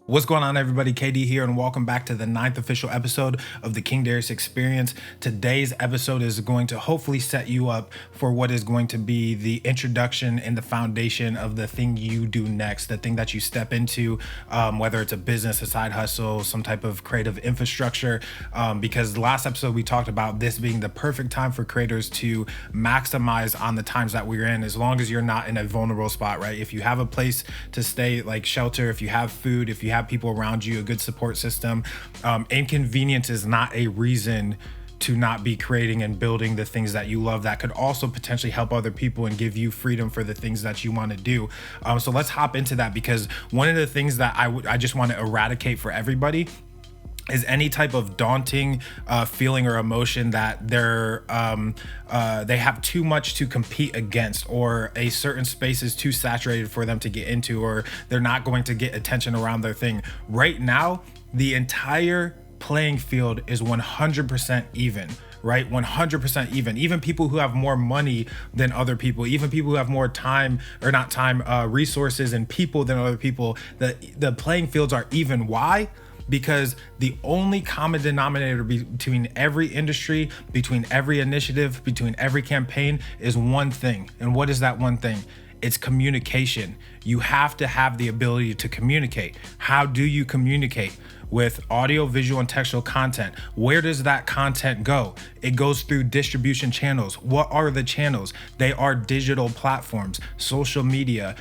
What's going on, everybody? KD here, and welcome back to the 9th official episode of the King Darius Experience. Today's episode is going to hopefully set you up for what is going to be the introduction and the foundation of the thing you do next, the thing that you step into, whether it's a business, a side hustle, some type of creative infrastructure. Because last episode we talked about this being the perfect time for creators to maximize on the times that we're in, as long as you're not in a vulnerable spot, right? If you have a place to stay, like shelter, if you have food, if you have people around you, a good support system, inconvenience is not a reason to not be creating and building the things that you love that could also potentially help other people and give you freedom for the things that you want to do. So let's hop into that, because one of the things that I just want to eradicate for everybody is any type of daunting feeling or emotion that they have too much to compete against, or a certain space is too saturated for them to get into, or they're not going to get attention around their thing. Right now, the entire playing field is 100% even. Right? 100% even. Even people who have more money than other people, even people who have more time, or not time, resources and people than other people, the playing fields are even. Why? Because the only common denominator between every industry, between every initiative, between every campaign is one thing. And what is that one thing? It's communication. You have to have the ability to communicate. How do you communicate? With audio, visual, and textual content. Where does that content go? It goes through distribution channels. What are the channels? They are digital platforms, social media,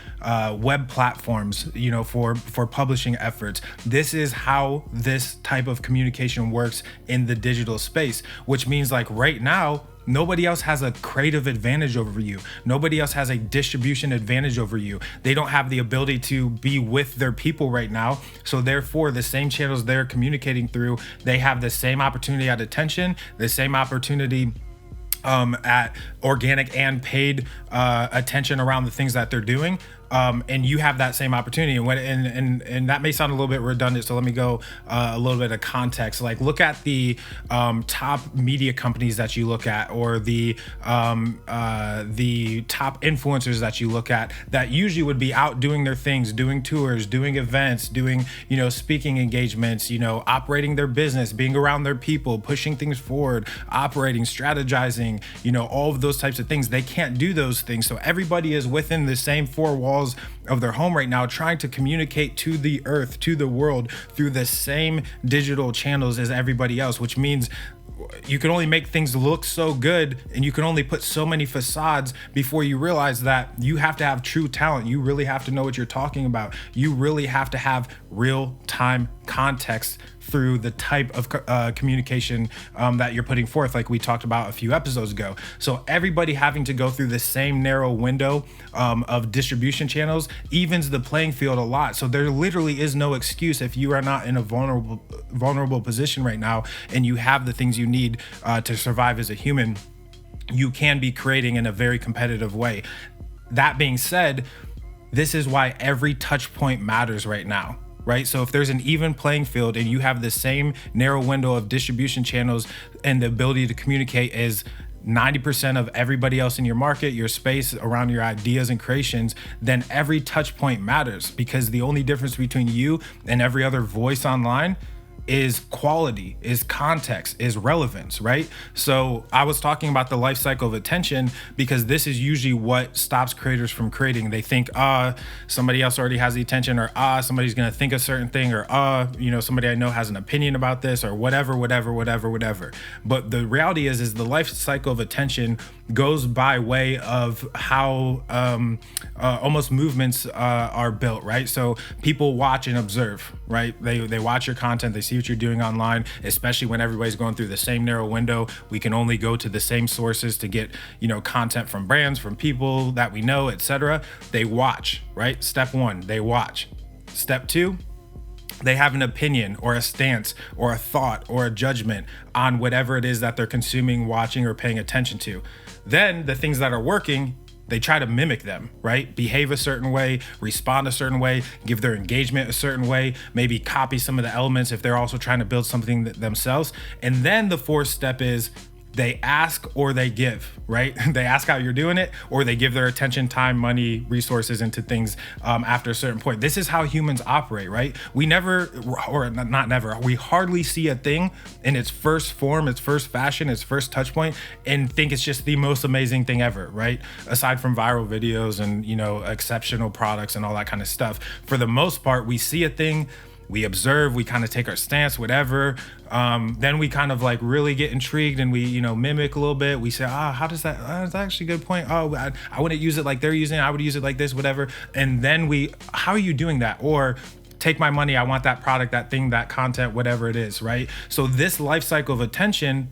web platforms, for publishing efforts. This is how this type of communication works in the digital space, which means, like, right now, nobody else has a creative advantage over you. Nobody else has a distribution advantage over you. They don't have the ability to be with their people right now. So therefore, the same channels they're communicating through, they have the same opportunity at attention, the same opportunity at organic and paid attention around the things that they're doing. And you have that same opportunity. And that may sound a little bit redundant, so let me go a little bit of context. Like, look at the top media companies that you look at, or the top influencers that you look at, that usually would be out doing their things, doing tours, doing events, doing speaking engagements, operating their business, being around their people, pushing things forward, operating, strategizing, all of those types of things. They can't do those things. So everybody is within the same four walls of their home right now, trying to communicate to the earth, to the world, through the same digital channels as everybody else, which means you can only make things look so good, and you can only put so many facades before you realize that you have to have true talent. You really have to know what you're talking about. You really have to have real-time context through the type of communication that you're putting forth, like we talked about a few episodes ago. So everybody having to go through the same narrow window of distribution channels evens the playing field a lot. So there literally is no excuse if you are not in a vulnerable position right now, and you have the things you need to survive as a human. You can be creating in a very competitive way. That being said, this is why every touch point matters right now. Right? So if there's an even playing field and you have the same narrow window of distribution channels and the ability to communicate as 90% of everybody else in your market, your space, around your ideas and creations, then every touch point matters, because the only difference between you and every other voice online is quality, is context, is relevance, right? So I was talking about the life cycle of attention, because this is usually what stops creators from creating. They think, somebody else already has the attention, or somebody's gonna think a certain thing, or somebody I know has an opinion about this, or whatever. But the reality is the life cycle of attention goes by way of how almost movements are built, right? So people watch and observe, right? They watch your content, they see what you're doing online, especially when everybody's going through the same narrow window. We can only go to the same sources to get, content from brands, from people that we know, etc. They watch, right? Step one, they watch. Step two, they have an opinion or a stance or a thought or a judgment on whatever it is that they're consuming, watching, or paying attention to. Then the things that are working, they try to mimic them, right? Behave a certain way, respond a certain way, give their engagement a certain way, maybe copy some of the elements if they're also trying to build something themselves. And then the fourth step is they ask or they give, right? They ask how you're doing it, or they give their attention, time, money, resources into things after a certain point. This is how humans operate, right? We never, or not never, we hardly see a thing in its first form, its first fashion, its first touch point, and think it's just the most amazing thing ever, right? Aside from viral videos and, exceptional products and all that kind of stuff. For the most part, we see a thing, we observe, we kind of take our stance, whatever. Then we kind of like really get intrigued and we, mimic a little bit. We say, how does that, that's actually a good point. I wouldn't use it like they're using it. I would use it like this, whatever. And then how are you doing that? Or take my money. I want that product, that thing, that content, whatever it is, right? So this life cycle of attention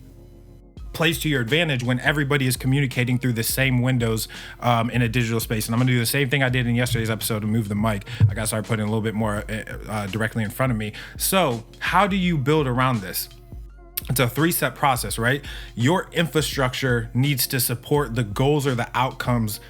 plays to your advantage when everybody is communicating through the same windows in a digital space. And I'm gonna do the same thing I did in yesterday's episode and move the mic. I gotta start putting a little bit more directly in front of me. So how do you build around this? It's a 3-step process, right? Your infrastructure needs to support the goals or the outcomes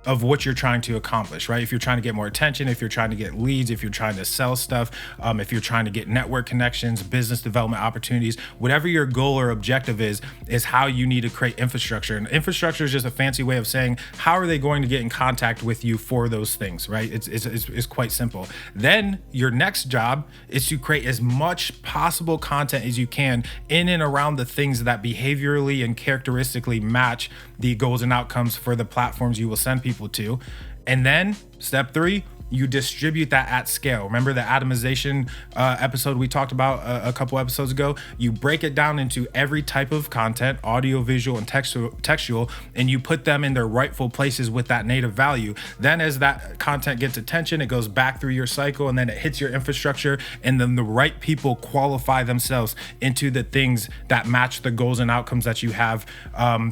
of what you're trying to accomplish, right? If you're trying to get more attention, if you're trying to get leads, if you're trying to sell stuff, if you're trying to get network connections, business development opportunities, whatever your goal or objective is how you need to create infrastructure. And infrastructure is just a fancy way of saying, how are they going to get in contact with you for those things, right? It's quite simple. Then your next job is to create as much possible content as you can in and around the things that behaviorally and characteristically match the goals and outcomes for the platforms you will send people to. And then step 3, you distribute that at scale. Remember the atomization episode we talked about a couple episodes ago? You break it down into every type of content, audio, visual, and textual, and you put them in their rightful places with that native value. Then as that content gets attention, it goes back through your cycle, and then it hits your infrastructure, and then the right people qualify themselves into the things that match the goals and outcomes that you have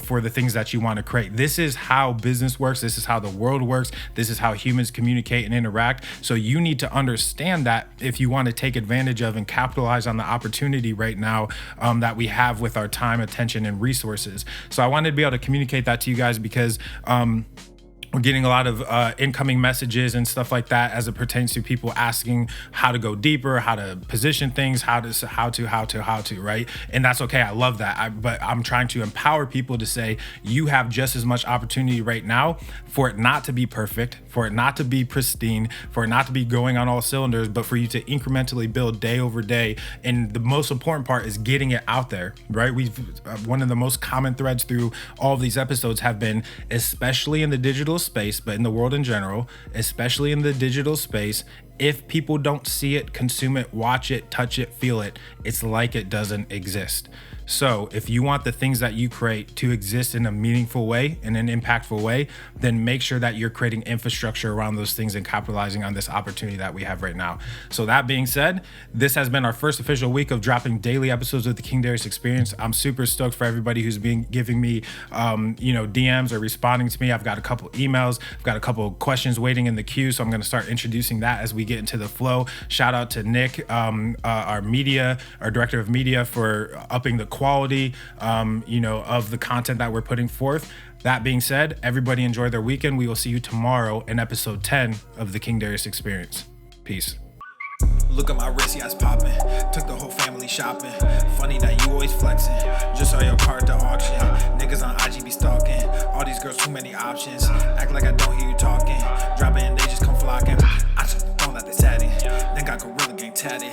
for the things that you want to create. This is how business works. This is how the world works. This is how humans communicate and interact. So you need to understand that if you want to take advantage of and capitalize on the opportunity right now that we have with our time, attention, and resources. So I wanted to be able to communicate that to you guys because we're getting a lot of incoming messages and stuff like that as it pertains to people asking how to go deeper, how to position things, how to, right? And that's okay. I love that. But I'm trying to empower people to say, you have just as much opportunity right now for it not to be perfect, for it not to be pristine, for it not to be going on all cylinders, but for you to incrementally build day over day. And the most important part is getting it out there, right? One of the most common threads through all of these episodes have been, especially in the digital space, but in the world in general, especially in the digital space, if people don't see it, consume it, watch it, touch it, feel it, it's like it doesn't exist. So if you want the things that you create to exist in a meaningful way, in an impactful way, then make sure that you're creating infrastructure around those things and capitalizing on this opportunity that we have right now. So that being said, this has been our first official week of dropping daily episodes of the King Darius Experience. I'm super stoked for everybody who's been giving me, DMs or responding to me. I've got a couple emails. I've got a couple questions waiting in the queue. So I'm going to start introducing that as we get into the flow. Shout out to Nick, our director of media, for upping the quality, of the content that we're putting forth. That being said, everybody enjoy their weekend. We will see you tomorrow in episode 10 of the King Darius Experience. Peace. Look at my wrist, yeah, it's popping. Took the whole family shopping. Funny that you always flexing. Just saw your car at the auction. Niggas on IG be stalking. All these girls, too many options. Act like I don't hear you talking. Drop it and they just come flocking. I just don't let they sat in. Then got Gorilla Gang tatted.